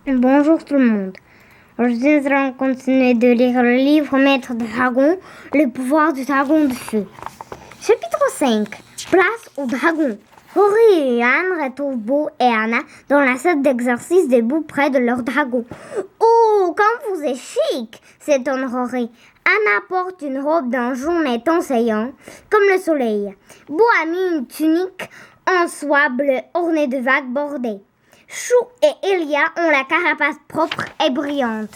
Bonjour tout le monde. Aujourd'hui, nous allons continuer de lire le livre Maître de Dragon, le pouvoir du dragon de feu. Chapitre 5. Place au dragon. Rory et Yann retrouvent Bo et Anna dans la salle d'exercice debout près de leur dragon. Oh, comme vous êtes chic, s'étonne Rory. Anna porte une robe d'un jaune étincelant, comme le soleil. Bo a mis une tunique en soie bleue ornée de vagues bordées. Chou et Elia ont la carapace propre et brillante.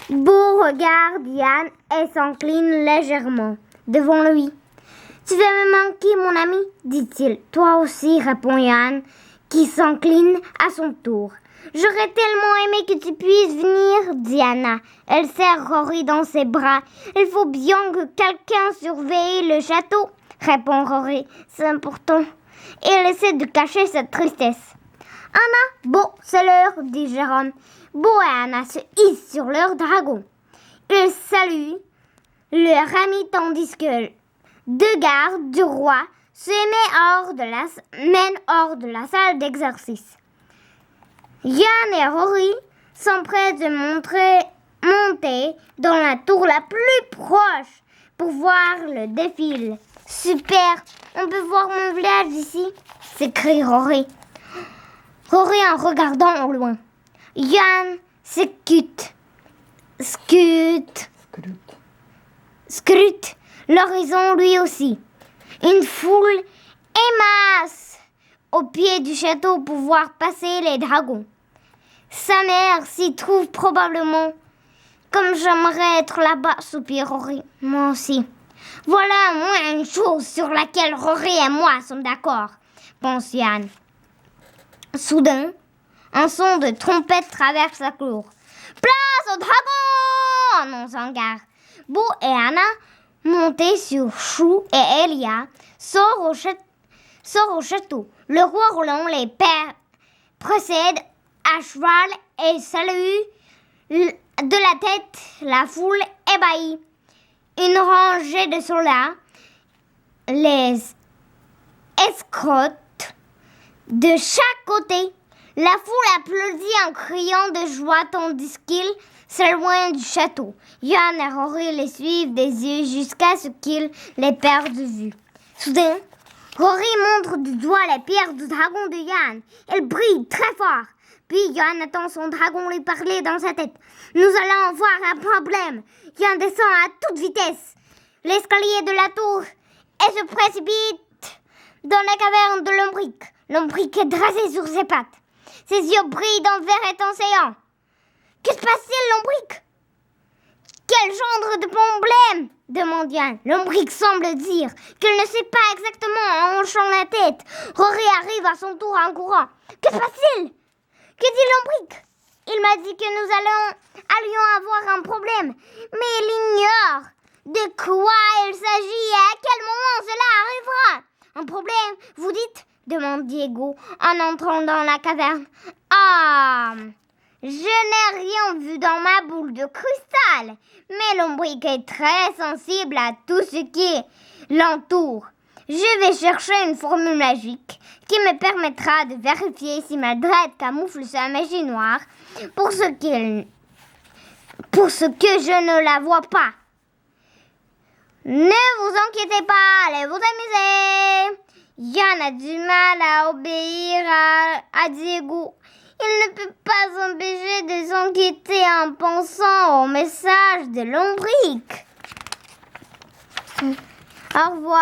Bo regarde Yann et s'incline légèrement devant lui. « Tu vas me manquer, mon ami ?» dit-il. « Toi aussi, répond Yann, qui s'incline à son tour. « J'aurais tellement aimé que tu puisses venir, dit Anna. Elle serre Rory dans ses bras. « Il faut bien que quelqu'un surveille le château, répond Rory. C'est important. » Et elle essaie de cacher sa tristesse. « Anna, Bo, c'est l'heure, dit Jérôme. Bo et Anna se hissent sur leur dragon. Ils saluent leur ami tandis que deux gardes du roi se mènent hors de la salle d'exercice. Yann et Rory s'empressent de monter dans la tour la plus proche pour voir le défilé. « Super, on peut voir mon village d'ici ?» s'écrie Rory. Rory en regardant au loin. Yann scrute l'horizon lui aussi. Une foule émasse au pied du château pour voir passer les dragons. Sa mère s'y trouve probablement. Comme j'aimerais être là-bas, soupire Rory. Moi aussi. Voilà au moins une chose sur laquelle Rory et moi sommes d'accord, pense Yann. Soudain, un son de trompette traverse la cour. « Place au dragon !» annonce un gars. Bo et Anna, montés sur Chou et Elia, sortent au château. Le roi Roland les précède à cheval et salue de la tête la foule ébahie. Une rangée de soldats les escorte de chaque côté. La foule applaudit en criant de joie tandis qu'ils s'éloignent du château. Yann et Rory les suivent des yeux jusqu'à ce qu'ils les perdent de vue. Soudain, Rory montre du doigt les pierres du dragon de Yann. Elles brillent très fort. Puis Yann attend son dragon lui parler dans sa tête. « Nous allons avoir un problème. » Yann descend à toute vitesse l'escalier de la tour et se précipite dans la caverne de Lombric. Lombric est dressé sur ses pattes. Ses yeux brillent d'un vert étincelant. « Que se passe-t-il, Lombric ?»« Quel genre de problème ?» demande Yann. Lombric semble dire qu'il ne sait pas exactement en hochant la tête. Rory arrive à son tour en courant. « Que se passe-t-il ?» Que dit Lombric ? Il m'a dit que nous allions avoir un problème, mais il ignore de quoi il s'agit et à quel moment cela arrivera. Un problème, vous dites ? Demande Diego en entrant dans la caverne. Ah, je n'ai rien vu dans ma boule de cristal, mais Lombric est très sensible à tout ce qui l'entoure. Je vais chercher une formule magique qui me permettra de vérifier si ma drette camoufle sa magie noire pour ce que je ne la vois pas. Ne vous inquiétez pas, allez vous amuser. Yann a du mal à obéir à Diego. Il ne peut pas s'empêcher de s'inquiéter en pensant au message de Lombric. Au revoir.